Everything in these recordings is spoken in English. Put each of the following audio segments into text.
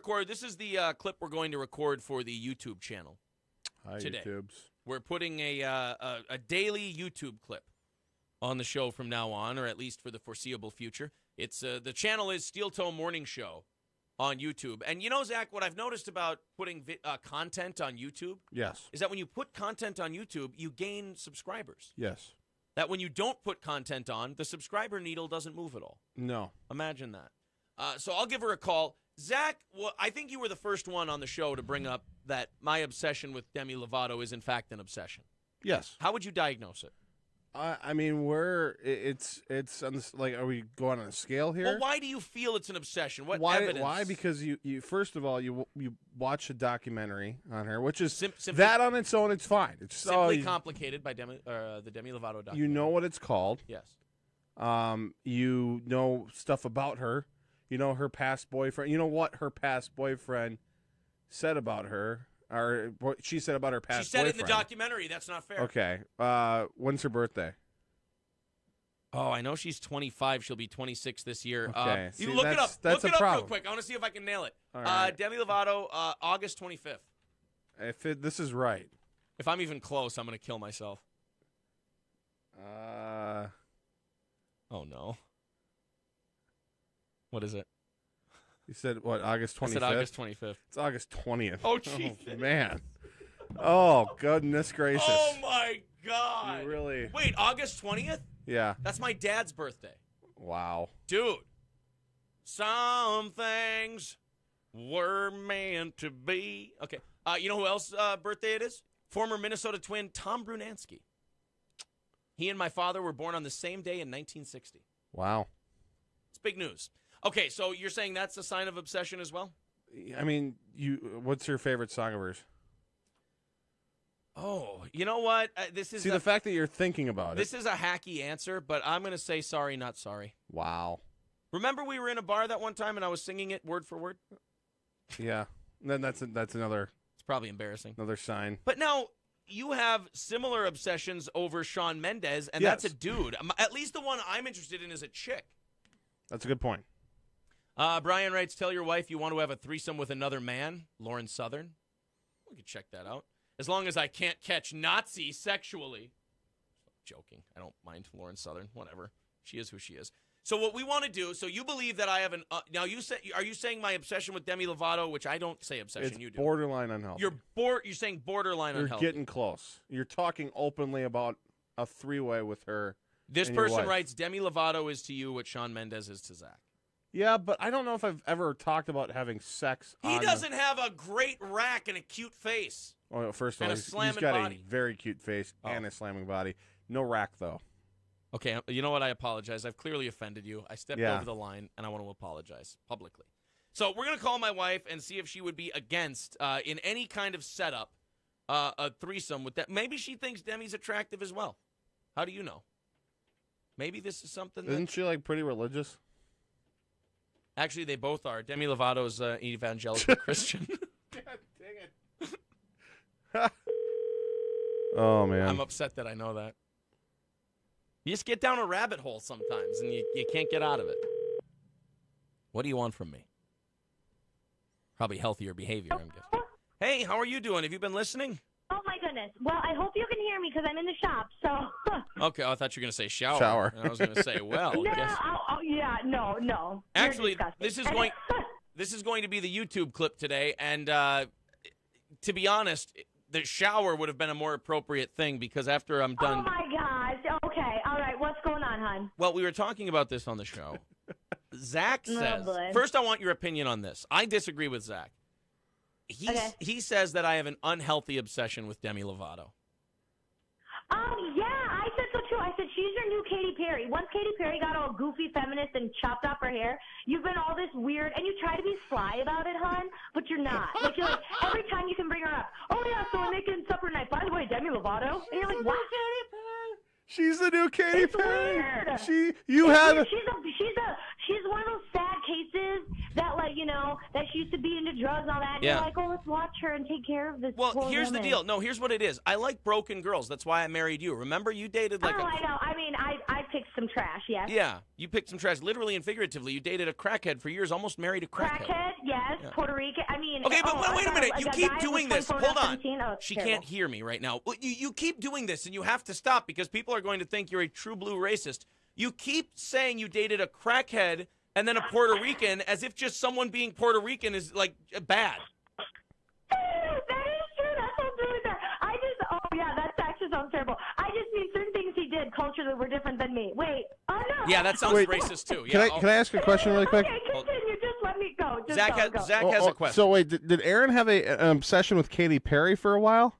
record. This is the clip we're going to record for the YouTube channel. Hi, today. YouTubes. We're putting a daily YouTube clip on the show from now on, or at least for the foreseeable future. It's the channel is Steel Toe Morning Show on YouTube. And you know, Zach, what I've noticed about putting content on YouTube is that when you put content on YouTube, you gain subscribers. Yes. That when you don't put content on, the subscriber needle doesn't move at all. No. Imagine that. So I'll give her a call. Zach, well, I think you were the first one on the show to bring up that my obsession with Demi Lovato is in fact an obsession. Yes. How would you diagnose it? I mean, it's on this, like, are we going on a scale here? Well, why do you feel it's an obsession? What why, evidence? Why? Because you first of all, you watch a documentary on her, which is simply, that on its own, it's fine. It's simply complicated by the Demi Lovato documentary. You know what it's called. Yes. You know stuff about her. You know her past boyfriend. You know what her past boyfriend said about her. Or what she said about her past boyfriend. She said it in the documentary. That's not fair. Okay. When's her birthday? Oh, I know she's 25. She'll be 26 this year. Okay. You look it up. That's look a it up problem. real quick. I want to see if I can nail it. All right. Demi Lovato, August 25th. This is right. If I'm even close, I'm going to kill myself. Oh, no. What is it? You said, what, August 25th? I said August 25th. It's August 20th. Oh, Jesus. Oh, man. Oh, goodness gracious. Oh, my God. You really? Wait, August 20th? Yeah. That's my dad's birthday. Wow. Dude. Some things were meant to be. Okay. You know who else birthday it is? Former Minnesota Twin Tom Brunansky. He and my father were born on the same day in 1960. Wow. It's big news. Okay, so you're saying that's a sign of obsession as well? I mean, what's your favorite song of hers? Oh, you know what? This is the fact that you're thinking about it. This is a hacky answer, but I'm going to say sorry, not sorry. Wow. Remember we were in a bar that one time and I was singing it word for word? Yeah. Then that's another. It's probably embarrassing. Another sign. But now you have similar obsessions over Shawn Mendes, and Yes. that's a dude. At least the one I'm interested in is a chick. That's a good point. Brian writes, tell your wife you want to have a threesome with another man, Lauren Southern. We could check that out. As long as I can't catch Nazi sexually. Joking. I don't mind Lauren Southern. Whatever. She is who she is. So what we want to do, so you believe that I have an, now you say, are you saying my obsession with Demi Lovato, which I don't say obsession, It's you do. borderline unhealthy. You're saying borderline unhealthy. You're getting close. You're talking openly about a three-way with her. This and your person wife. writes, Demi Lovato is to you what Shawn Mendes is to Zach. Yeah, but I don't know if I've ever talked about having sex. He doesn't have a great rack and a cute face. Oh, first of and all, a he's slamming got body. a very cute face and a slamming body. No rack, though. Okay, you know what? I apologize. I've clearly offended you. I stepped over the line, and I want to apologize publicly. So we're going to call my wife and see if she would be against, in any kind of setup, a threesome with that. Maybe she thinks Demi's attractive as well. How do you know? Maybe this is something that... Isn't she, like, pretty religious? Actually, they both are. Demi Lovato's evangelical Christian. God dang it. Oh, man. I'm upset that I know that. You just get down a rabbit hole sometimes, and you can't get out of it. What do you want from me? Probably healthier behavior, I'm guessing. Hey, how are you doing? Have you been listening? Oh, my goodness. Well, I hope you can hear me because I'm in the shop, so. Okay, I thought you were going to say shower. Shower. And I was going to say, well. No, guess. yeah, no. Actually, this is going to be the YouTube clip today, and to be honest, the shower would have been a more appropriate thing because after I'm done. Oh, my gosh. Okay, all right. What's going on, hon? Well, we were talking about this on the show. Zach says, first I want your opinion on this. I disagree with Zach. He says that I have an unhealthy obsession with Demi Lovato. Yeah, I said so too. I said she's your new Katy Perry. Once Katy Perry got all goofy feminist and chopped off her hair, you've been all this weird, and you try to be sly about it, hon, but you're not. Like, you're like, every time you can bring her up, oh yeah, so we're making supper night. By the way, Demi Lovato. And you're like, what? She's the new Katy Perry. Weird. She's one of those sad cases that, like, you know, that she used to be into drugs and all that. And Yeah. you're like, oh, let's watch her and take care of this Well, poor here's the woman. deal. No, here's what it is. I like broken girls. That's why I married you. Remember, you dated like I know. I mean, I picked some trash, yes. Yeah, you picked some trash, literally and figuratively. You dated a crackhead for years, almost married a crackhead. Crackhead, yes. Yeah. Puerto Rican. I mean. Okay, but wait a minute. You a keep guy doing was this. 24 Hold on. 17. Oh, She terrible. can't hear me right now. Well, you keep doing this, and you have to stop because people are going to think you're a true blue racist. You keep saying you dated a crackhead and then a Puerto Rican as if just someone being Puerto Rican is, like, bad. That is true. That sounds really bad. That actually sounds terrible. I just mean certain things he did culturally were different than me. Wait. Oh, no. Yeah, that sounds Wait. racist, too. Can Yeah, I ask a question really quick? Okay, continue. Just let me go. Just Zach go. has a question. So wait, did Aaron have an obsession with Katy Perry for a while?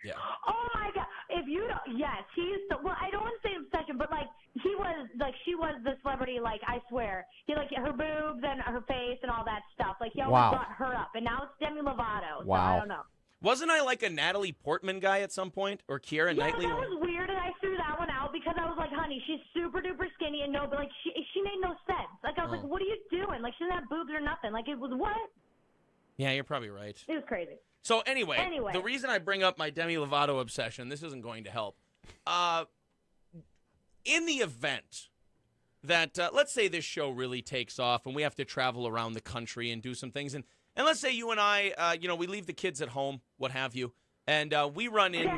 Yeah. Oh my God! If you don't, yes, he used to. Well, I don't want to say obsession, but like she was the celebrity. Like I swear, he like her boobs and her face and all that stuff. Like he always Wow. brought her up, and now it's Demi Lovato. So Wow. I don't know. Wasn't I like a Natalie Portman guy at some point? Or Keira Yeah, Knightley? that was weird, and I threw that one out because I was like, honey, she's super duper skinny, and no, but like she made no sense. Like I was like, what are you doing? Like she doesn't have boobs or nothing. Like it was what? Yeah, you're probably right. It was crazy. So anyway, Anyway. the reason I bring up my Demi Lovato obsession, this isn't going to help. In the event that, let's say this show really takes off and we have to travel around the country and do some things, and let's say you and I, we leave the kids at home, what have you, and we run in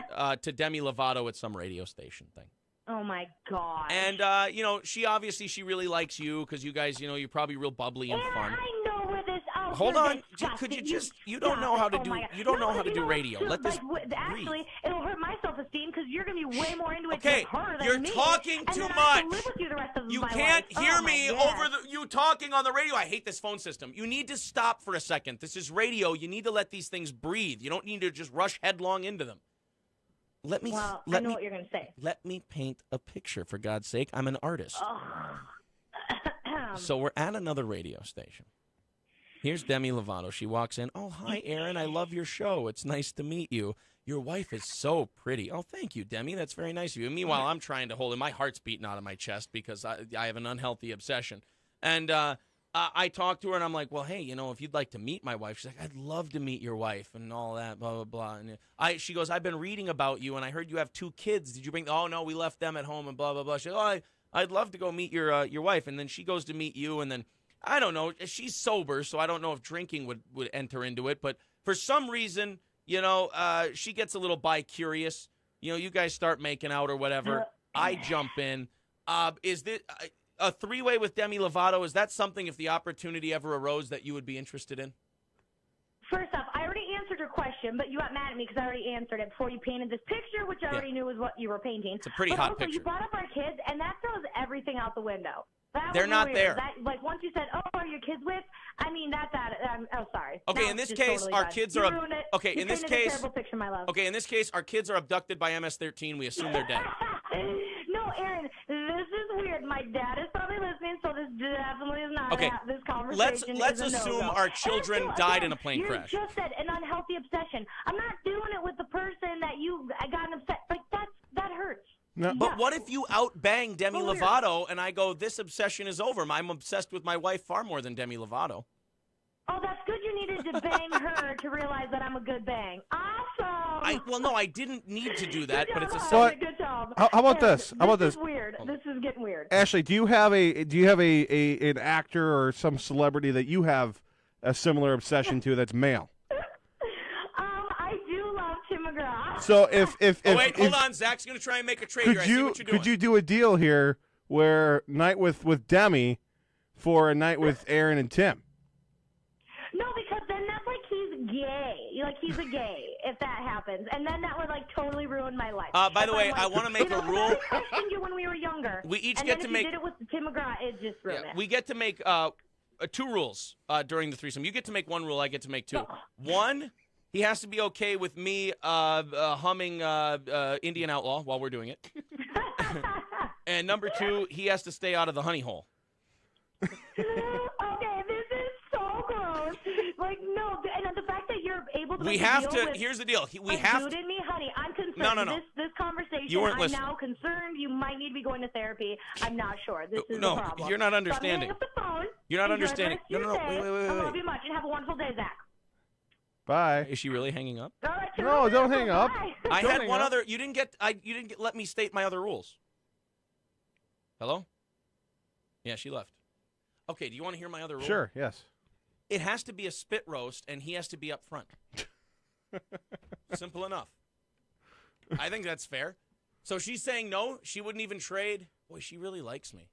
to Demi Lovato at some radio station thing. Oh my God. And, she really likes you because you guys, you're probably real bubbly and fun. I know where this. Oh, Hold you're on. disgusting. Could you just, you stop don't know it. how to Oh do, my God. you don't know No, how to you do know radio. what's Let this like, actually, breathe. it'll hurt my self-esteem because you're going to be way more into it Okay, with her than you're me. talking and too then I have to much. live with you the rest of You my can't life. hear Oh my me God. over you talking on the radio. I hate this phone system. You need to stop for a second. This is radio. You need to let these things breathe. You don't need to just rush headlong into them. Let me Well, I let know me what you're going to say. let me paint a picture, for God's sake. I'm an artist. Oh. So we're at another radio station. Here's Demi Lovato. She walks in. Oh, hi, Aaron. I love your show. It's nice to meet you. Your wife is so pretty. Oh, thank you, Demi. That's very nice of you. Meanwhile, I'm trying to hold it. My heart's beating out of my chest because I have an unhealthy obsession. And I talked to her, and I'm like, well, hey, if you'd like to meet my wife. She's like, I'd love to meet your wife and all that, blah, blah, blah. And she goes, I've been reading about you, and I heard you have 2 kids. Did you bring – oh, no, we left them at home and blah, blah, blah. She goes, oh, I'd love to go meet your wife. And then she goes to meet you, and then – I don't know. She's sober, so I don't know if drinking would enter into it. But for some reason, she gets a little bi-curious. You guys start making out or whatever. I jump in. Is this a 3-way with Demi Lovato? Is that something, if the opportunity ever arose, that you would be interested in? First off, I already answered your question, but you got mad at me because I already answered it before you painted this picture, which I already knew was what you were painting. It's a pretty but hot also, picture. You brought up our kids, and that throws everything out the window. They're was not weird. there. Like once you said, "Oh, are your kids with?" I mean, that's out. Oh, sorry. Okay, Now in this it's just case, totally our done. kids You are ruined it. okay. You In this painted a case, terrible picture, my love. okay. In this case, our kids are abducted by MS-13. We assume they're dead. No, Aaron, this is weird. My dad is probably listening, so this definitely is not Okay, this conversation. let's is a assume no-go. our children And died again, in a plane crash. You just said an unhealthy obsession. I'm not doing it with the person that you got upset. Like that hurts. No. But what if you outbang Demi Weird. Lovato and I go, this obsession is over? I'm obsessed with my wife far more than Demi Lovato. Oh, that's good. You needed to bang her to realize that I'm a good bang. Awesome. Well, no, I didn't need to do that, Good but it's a job, So- Isaac, good job. How about Aaron, this? How about This this? is weird. This is getting weird. Ashley, do you have an actor or some celebrity that you have a similar obsession to that's male? I do love Tim McGraw. So if hold on. Zach's going to try and make a trade here. I see what you're doing. could you do a deal here where night with Demi for a night with Aaron and Tim? No, because then that's like he's gay. Like he's a gay if that happens, and then that would like totally ruin my life. By the If way, I'm I like, want to make a rule. I questioned you when we were younger. We each and get then to if make- You did it with Tim McGraw. It just ruined it. We get to make 2 rules during the threesome. You get to make 1 rule. I get to make 2. 1, he has to be okay with me humming Indian Outlaw while we're doing it. And number 2, he has to stay out of the honey hole. Okay, this is so gross. Like no, and the fact that you're able to. We make a have deal to. with Here's the deal. We a have dude to. in me, how Kenny, I'm concerned. No. This conversation, You weren't I'm listening. now concerned. You might need to be going to therapy. I'm not sure. This is No, the problem. you're not So I'm understanding. hanging up the phone. You're not Enjoy the understanding. rest of No, your no, day. wait. I love you much, and have a wonderful day, Zach. Bye. Is she really hanging up? All right, No, don't hang up. Bye. I Don't had hang one up. other. You didn't let me state my other rules. Hello? Yeah, she left. Okay, do you want to hear my other rule? Sure. Yes. It has to be a spit roast, and he has to be up front. Simple enough. I think that's fair. So she's saying no, she wouldn't even trade. Boy, she really likes me.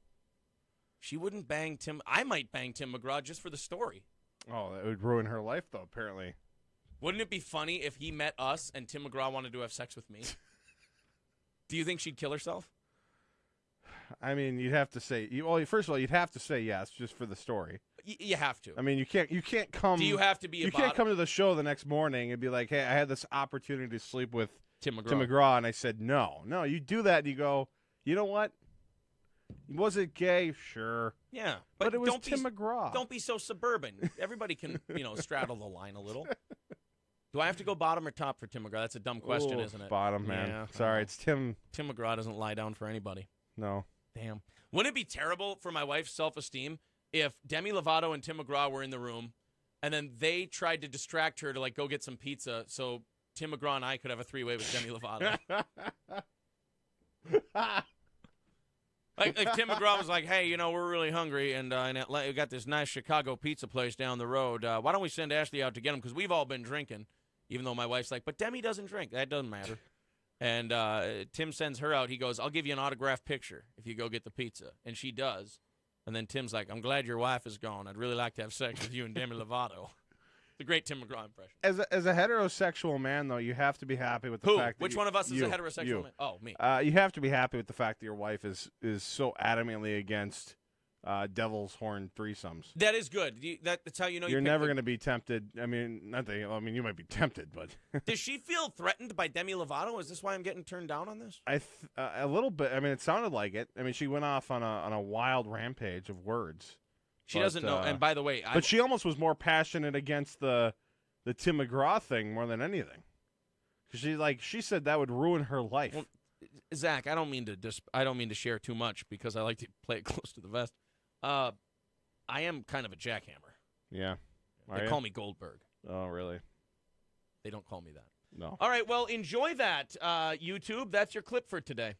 She wouldn't bang Tim. I might bang Tim McGraw just for the story. Oh, that would ruin her life, though. Apparently. Wouldn't it be funny if he met us and Tim McGraw wanted to have sex with me? Do you think she'd kill herself? I mean, you'd have to say. Well, first of all, you'd have to say yes, just for the story. You have to. I mean, you can't come. Do you have to be? You can't come to the show the next morning and be like, "Hey, I had this opportunity to sleep with Tim McGraw. Tim McGraw, and I said no." No, you do that, and you go, "You know what? Was it gay? Sure, Yeah, but it was don't Tim be, McGraw." Don't be so suburban. Everybody can, straddle the line a little. Do I have to go bottom or top for Tim McGraw? That's a dumb question, Ooh, isn't it? Bottom, man. Yeah, Sorry, it's Tim. Tim McGraw doesn't lie down for anybody. No. Damn. Wouldn't it be terrible for my wife's self-esteem if Demi Lovato and Tim McGraw were in the room and then they tried to distract her to, go get some pizza so Tim McGraw and I could have a three-way with Demi Lovato? If Tim McGraw was like, hey, we're really hungry and in Atlanta, we got this nice Chicago pizza place down the road. Why don't we send Ashley out to get them? Because we've all been drinking, even though my wife's like, but Demi doesn't drink. That doesn't matter. And Tim sends her out. He goes, I'll give you an autographed picture if you go get the pizza. And she does. And then Tim's like, I'm glad your wife is gone. I'd really like to have sex with you and Demi Lovato. It's a great Tim McGraw impression. As a heterosexual man, though, you have to be happy with the fact that Which one of us is a heterosexual you. man? Oh, me. You have to be happy with the fact that your wife is so adamantly against devil's horn threesomes. That is good. That's how you know You're you never going to be tempted. I mean, you might be tempted, but Does she feel threatened by Demi Lovato? Is this why I'm getting turned down on this? a little bit. I mean, it sounded like it. I mean, she went off on a wild rampage of words. She doesn't know. And by the way, but she almost was more passionate against the Tim McGraw thing more than anything. Because she said that would ruin her life. Well, Zach, I don't mean to share too much because I like to play it close to the vest. I am kind of a jackhammer. Yeah. They call me Goldberg. Oh, really? They don't call me that. No. All right, well, enjoy that, YouTube. That's your clip for today.